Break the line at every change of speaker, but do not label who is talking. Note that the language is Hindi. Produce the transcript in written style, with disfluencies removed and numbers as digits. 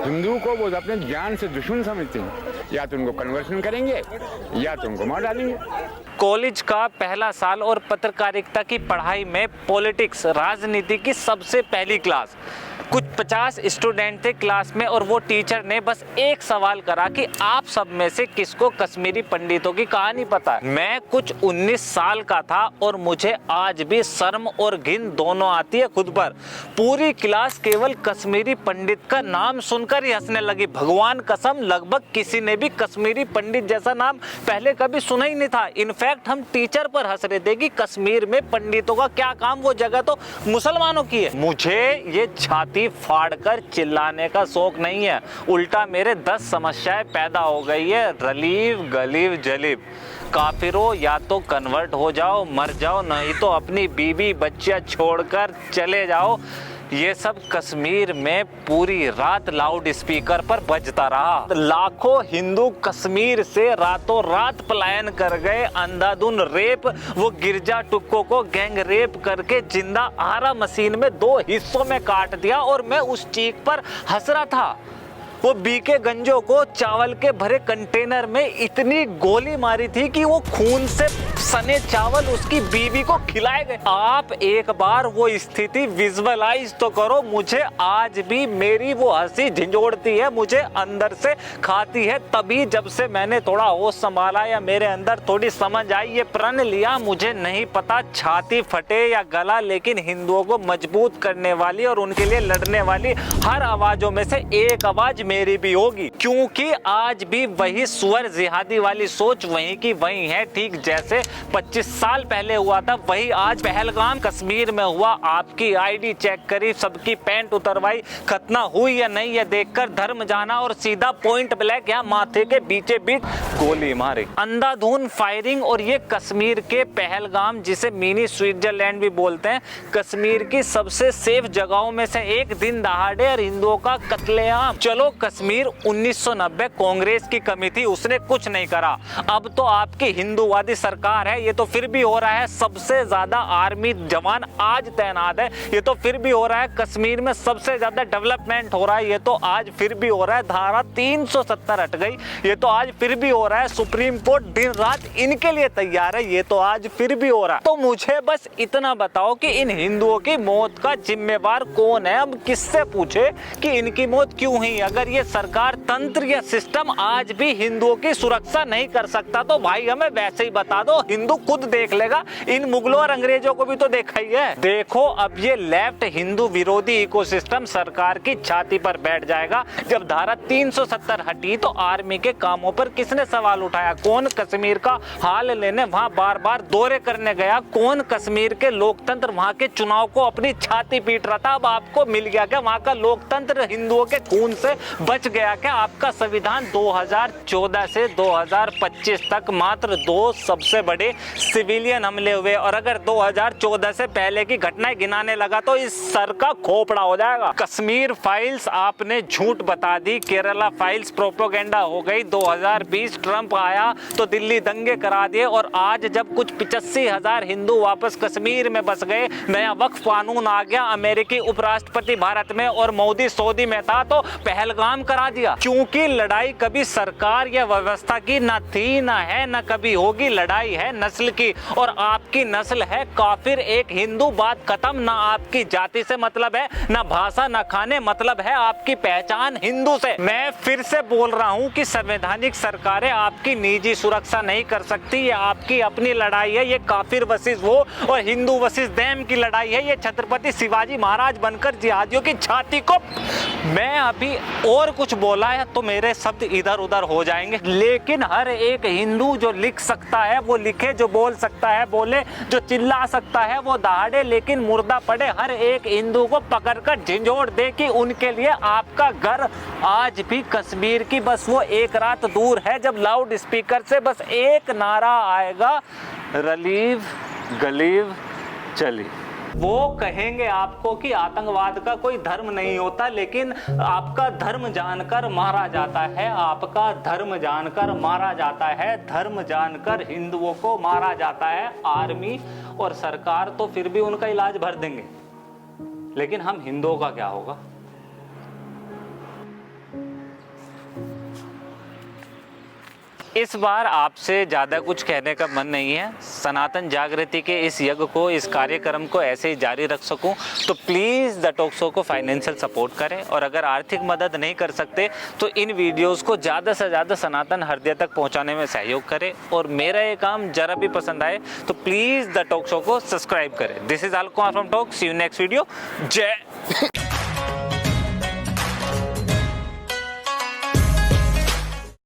हिंदू को वो अपने ज्ञान से दुश्मन समझते हैं। या तो उनको कन्वर्शन करेंगे या तो उनको मार डालेंगे।
कॉलेज का पहला साल और पत्रकारिता की पढ़ाई में पॉलिटिक्स, राजनीति की सबसे पहली क्लास। कुछ 50 स्टूडेंट थे क्लास में और वो टीचर ने बस एक सवाल करा कि आप सब में से किसको कश्मीरी पंडितों की कहानी पता है। मैं कुछ 19 साल का था और मुझे आज भी शर्म और घिन दोनों आती है खुद पर। पूरी क्लास केवल कश्मीरी पंडित का नाम सुनकर ही हंसने लगी। भगवान कसम, लगभग किसी ने भी कश्मीरी पंडित जैसा नाम पहले कभी सुना ही नहीं था। इनफैक्ट हम टीचर पर हंस रहे थे कि कश्मीर में पंडितों का क्या काम, वो जगह तो मुसलमानों की है। मुझे ये छाती फाड़कर चिल्लाने का शौक नहीं है, उल्टा मेरे 10 समस्याएं पैदा हो गई है। रलीव गलीव जलीब, काफिरों या तो कन्वर्ट हो जाओ, मर जाओ, नहीं तो अपनी बीवी बच्चियां छोड़कर चले जाओ। ये सब कश्मीर में पूरी रात लाउड स्पीकर पर बजता रहा। लाखों हिंदू कश्मीर से रातों रात पलायन कर गए। अंधाधुन रेप, वो गिरजा टुक्कों को गैंग रेप करके जिंदा आरा मशीन में 2 हिस्सों में काट दिया और मैं उस चीख पर हंस रहा था। वो बीके गंजों को चावल के भरे कंटेनर में इतनी गोली मारी थी कि वो खून से सने चावल उसकी बीवी को खिलाए गए। आप एक बार वो स्थिति विजुअलाइज तो करो। मुझे आज भी मेरी वो हंसी झंझोड़ती है, मुझे अंदर से खाती है। तभी जब से मैंने थोड़ा होश संभाला या मेरे अंदर थोड़ी समझ आई, ये प्रण लिया, मुझे नहीं पता छाती फटे या गला, लेकिन हिंदुओं को मजबूत करने वाली और उनके लिए लड़ने वाली हर आवाजों में से एक आवाज मेरी भी होगी। क्योंकि आज भी वही सुअर जिहादी वाली सोच वहीं की वहीं है। ठीक जैसे 25 साल पहले हुआ था, वही आज पहलगाम कश्मीर में हुआ। आपकी आईडी चेक करी, सबकी पैंट उतरवाई, खतना हुई या नहीं ये देखकर धर्म जाना और सीधा पॉइंट ब्लैंक या माथे के बीचे बीच गोली मारी। अंधाधुन फायरिंग। और ये कश्मीर के पहलगाम, जिसे मिनी स्विट्जरलैंड भी बोलते हैं, कश्मीर की सबसे सेफ जगहों में से एक। दिन दहाड़े और हिंदुओं का कत्लेआम। चलो कश्मीर 1990 कांग्रेस की कमी थी, उसने कुछ नहीं करा। अब तो आपकी हिंदूवादी सरकार है, ये तो फिर भी हो रहा है। सबसे ज्यादा आर्मी जवान आज तैनात है, ये तो फिर भी हो रहा है। कश्मीर में सबसे ज्यादा डेवलपमेंट हो रहा है, ये तो आज फिर भी हो रहा है। धारा 370 हट गई, ये तो आज फिर भी हो रहा है। सुप्रीम कोर्ट दिन रात इनके लिए तैयार है, ये तो आज फिर भी हो रहा है। तो मुझे बस इतना बताओ कि इन हिंदुओं की मौत का जिम्मेवार कौन है? अब किससे पूछे कि इनकी मौत क्यों हुई? अगर ये सरकार, तंत्र या सिस्टम आज भी हिंदुओं की सुरक्षा नहीं कर सकता तो भाई हमें वैसे ही बता दो, हिंदू खुद देख लेगा। इन मुगलों और अंग्रेजों को भी तो देखा ही है। देखो अब ये लेफ्ट हिंदू विरोधी इकोसिस्टम सरकार की छाती पर बैठ जाएगा। जब धारा 370 हटी तो आर्मी के कामों पर किसने सवाल उठाया? कौन कश्मीर का हाल लेने वहां बार बार दौरे करने गया? कौन कश्मीर के लोकतंत्र, वहां के चुनाव को अपनी छाती पीट रहा था? अब आपको मिल गया क्या वहां का लोकतंत्र? हिंदुओं के खून से बच गया क्या आपका संविधान? 2014 से 2025 तक मात्र 2 सबसे बड़े सिविलियन हमले हुए, और अगर 2014 से पहले की घटनाएं गिनाने लगा तो इस सर का खोपड़ा हो जाएगा। कश्मीर फाइल्स आपने झूठ बता दी, केरला फाइल्स प्रोपेगेंडा हो गई। 2020 ट्रंप आया तो दिल्ली दंगे करा दिए, और आज जब कुछ 85,000 हिंदू वापस कश्मीर में बस गए, नया वक्फ कानून आ गया, अमेरिकी उपराष्ट्रपति भारत में और मोदी सऊदी में था तो पहलगाम करा दिया। क्योंकि लड़ाई कभी सरकार या व्यवस्था की ना थी, ना है, ना कभी होगी। लड़ाई है नस्ल की, और आपकी नस्ल है काफिर एक हिंदू। बात खत्म। ना आपकी जाति से मतलब है, ना भाषा, ना खाने, मतलब है आपकी पहचान हिंदू से। मैं फिर से बोल रहा हूं कि संवैधानिक सरकारें आपकी निजी सुरक्षा नहीं कर सकती। ये आपकी अपनी लड़ाई है। ये काफिर वर्सेस वो और हिंदू वर्सेस देम की लड़ाई है। ये छत्रपति शिवाजी महाराज बनकर जिहादियों की छाती को। मैं अभी और कुछ बोला है तो मेरे शब्द इधर उधर हो जाएंगे, लेकिन हर एक हिंदू जो लिख सकता है वो लिखे, जो बोल सकता है बोले, जो चिल्ला सकता है वो दहाड़े, लेकिन मुर्दा पड़े हर एक हिंदू को पकड़कर झिंझोड़ दे कि उनके लिए आपका घर आज भी कश्मीर की बस वो एक रात दूर है जब लाउड स्पीकर से बस एक नारा आएगा, रिलीव गलीव चली। वो कहेंगे आपको कि आतंकवाद का कोई धर्म नहीं होता, लेकिन आपका धर्म जानकर मारा जाता है। आपका धर्म जानकर मारा जाता है। धर्म जानकर हिंदुओं को मारा जाता है। आर्मी और सरकार तो फिर भी उनका इलाज भर देंगे, लेकिन हम हिंदुओं का क्या होगा? इस बार आपसे ज़्यादा कुछ कहने का मन नहीं है। सनातन जागृति के इस यज्ञ को, इस कार्यक्रम को ऐसे ही जारी रख सकूं तो प्लीज़ द टॉक शो को फाइनेंशियल सपोर्ट करें, और अगर आर्थिक मदद नहीं कर सकते तो इन वीडियोस को ज़्यादा से ज़्यादा सनातन हृदय तक पहुंचाने में सहयोग करें। और मेरा ये काम ज़रा भी पसंद आए तो प्लीज़ द टॉक शो को सब्सक्राइब करें। This is Alkumar from talk. See you next video. जय